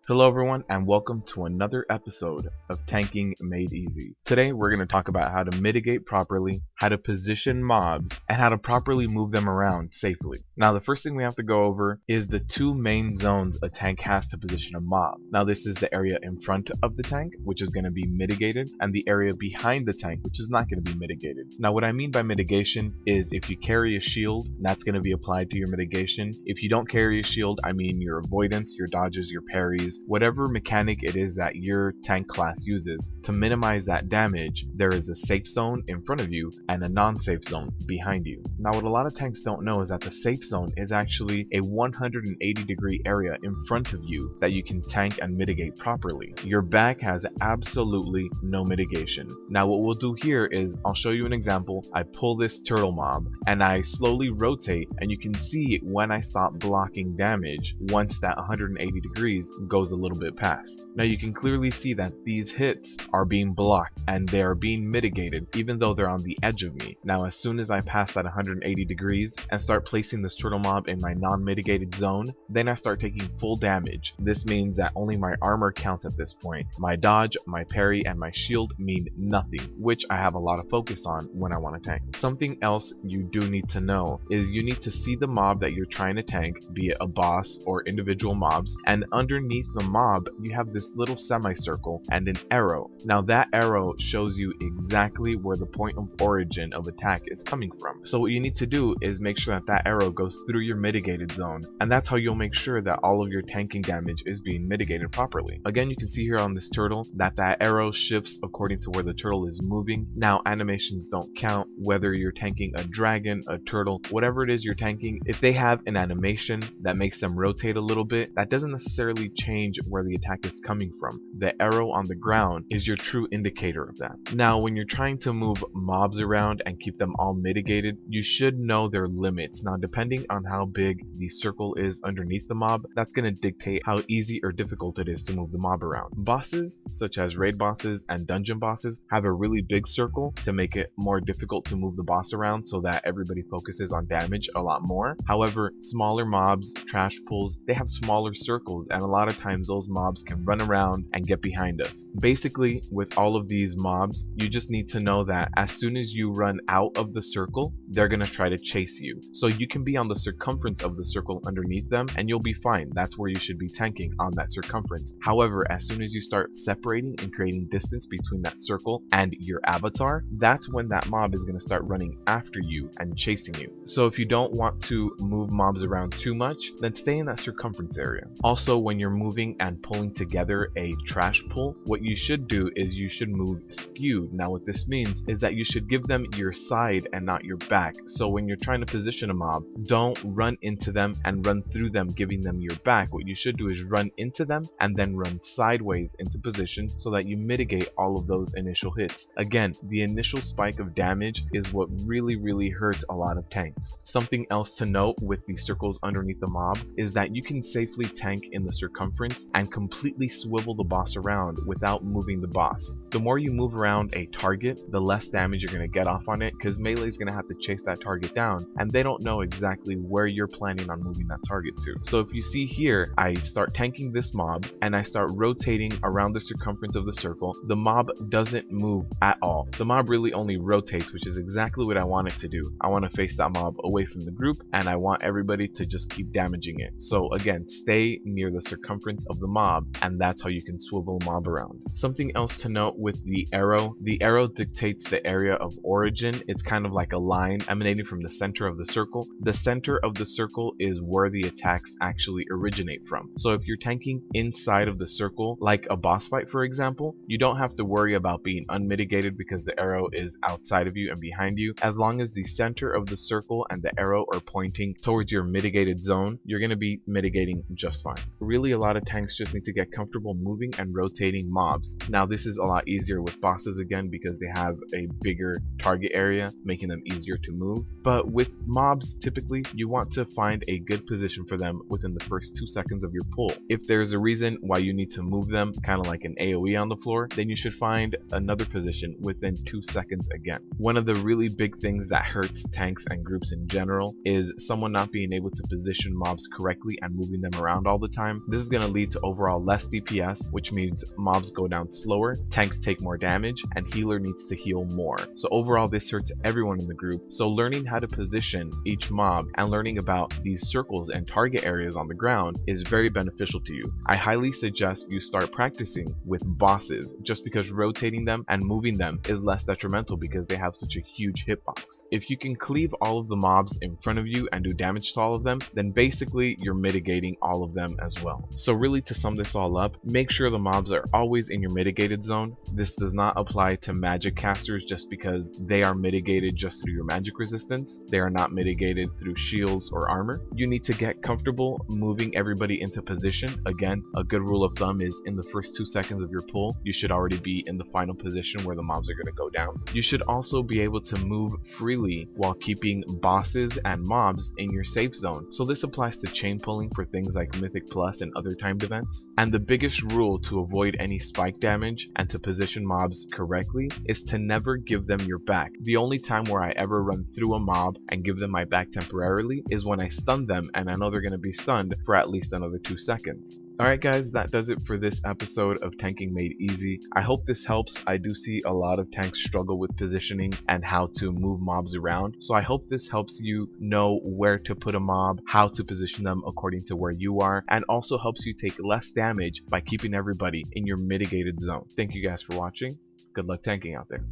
Hello everyone and welcome to another episode of Tanking Made Easy. Today we're going to talk about how to mitigate properly, how to position mobs, and how to properly move them around safely. Now the first thing we have to go over is the two main zones a tank has to position a mob. Now this is the area in front of the tank, which is going to be mitigated, and the area behind the tank, which is not going to be mitigated. Now what I mean by mitigation is if you carry a shield, that's going to be applied to your mitigation. If you don't carry a shield, I mean your avoidance, your dodges, your parries, whatever mechanic it is that your tank class uses. To minimize that damage, there is a safe zone in front of you and a non-safe zone behind you. Now what a lot of tanks don't know is that the safe zone is actually a 180-degree area in front of you that you can tank and mitigate properly. Your back has absolutely no mitigation. Now what we'll do here is I'll show you an example. I pull this turtle mob and I slowly rotate, and you can see when I stop blocking damage once that 180 degrees goes a little bit past. Now you can clearly see that these hits are being blocked and they are being mitigated even though they're on the edge of me. Now as soon as I pass that 180 degrees and start placing this turtle mob in my non-mitigated zone, then I start taking full damage. This means that only my armor counts at this point. My dodge, my parry, and my shield mean nothing, which I have a lot of focus on when I want to tank. Something else you do need to know is you need to see the mob that you're trying to tank, be it a boss or individual mobs, and underneath the mob you have this little semicircle and an arrow. Now that arrow shows you exactly where the point of origin of attack is coming from. So what you need to do is make sure that that arrow goes through your mitigated zone, and that's how you'll make sure that all of your tanking damage is being mitigated properly. Again, you can see here on this turtle that arrow shifts according to where the turtle is moving. Now animations don't count, whether you're tanking a dragon, a turtle, whatever it is you're tanking. If they have an animation that makes them rotate a little bit, that doesn't necessarily change where the attack is coming from. The arrow on the ground is your true indicator of that. Now when you're trying to move mobs around and keep them all mitigated, you should know their limits. Now depending on how big the circle is underneath the mob, that's going to dictate how easy or difficult it is to move the mob around. Bosses such as raid bosses and dungeon bosses have a really big circle to make it more difficult to move the boss around so that everybody focuses on damage a lot more. However, smaller mobs, trash pulls, they have smaller circles, and a lot of times those mobs can run around and get behind us. Basically, with all of these mobs, you just need to know that as soon as you run out of the circle, they're gonna try to chase you. So you can be on the circumference of the circle underneath them and you'll be fine. That's where you should be tanking, on that circumference. However, as soon as you start separating and creating distance between that circle and your avatar, that's when that mob is gonna start running after you and chasing you. So if you don't want to move mobs around too much, then stay in that circumference area. Also, when you're moving and pulling together a trash pull, what you should do is you should move skewed. Now what this means is that you should give them your side and not your back. So when you're trying to position a mob, don't run into them and run through them giving them your back. What you should do is run into them and then run sideways into position so that you mitigate all of those initial hits. Again, the initial spike of damage is what really hurts a lot of tanks. Something else to note with the circles underneath the mob is that you can safely tank in the circumference and completely swivel the boss around without moving the boss. The more you move around a target, the less damage you're going to get off on it, because melee is going to have to chase that target down and they don't know exactly where you're planning on moving that target to. So if you see here, I start tanking this mob and I start rotating around the circumference of the circle, the mob doesn't move at all. The mob really only rotates, which is exactly what I want it to do. I want to face that mob away from the group and I want everybody to just keep damaging it. So again, stay near the circumference of the mob, and that's how you can swivel a mob around. Something else to note with the arrow dictates the area of origin. It's kind of like a line emanating from the center of the circle. The center of the circle is where the attacks actually originate from. So if you're tanking inside of the circle, like a boss fight for example, you don't have to worry about being unmitigated because the arrow is outside of you and behind you. As long as the center of the circle and the arrow are pointing towards your mitigated zone, you're going to be mitigating just fine. Really, a lot of tanks just need to get comfortable moving and rotating mobs. Now this is a lot easier with bosses again because they have a bigger target area, making them easier to move. But with mobs, typically you want to find a good position for them within the first 2 seconds of your pull. If there's a reason why you need to move them, kind of like an AoE on the floor, then you should find another position within 2 seconds again. One of the really big things that hurts tanks and groups in general is someone not being able to position mobs correctly and moving them around all the time. This is going to lead to overall less DPS, which means mobs go down slower, tanks take more damage, and healer needs to heal more. So overall this hurts everyone in the group. So learning how to position each mob and learning about these circles and target areas on the ground is very beneficial to you. I highly suggest you start practicing with bosses, just because rotating them and moving them is less detrimental because they have such a huge hitbox. If you can cleave all of the mobs in front of you and do damage to all of them, then basically you're mitigating all of them as well. So really, to sum this all up, make sure the mobs are always in your mitigated zone. This does not apply to magic casters just because they are mitigated just through your magic resistance. They are not mitigated through shields or armor. You need to get comfortable moving everybody into position. Again, a good rule of thumb is in the first 2 seconds of your pull, you should already be in the final position where the mobs are going to go down. You should also be able to move freely while keeping bosses and mobs in your safe zone. So this applies to chain pulling for things like Mythic Plus and other timed events. And the biggest rule to avoid any spike damage and to position mobs correctly is to never give them your back. The only time where I ever run through a mob and give them my back temporarily is when I stun them and I know they're going to be stunned for at least another 2 seconds. Alright guys, that does it for this episode of Tanking Made Easy. I hope this helps. I do see a lot of tanks struggle with positioning and how to move mobs around. So I hope this helps you know where to put a mob, how to position them according to where you are, and also helps you take less damage by keeping everybody in your mitigated zone. Thank you guys for watching. Good luck tanking out there.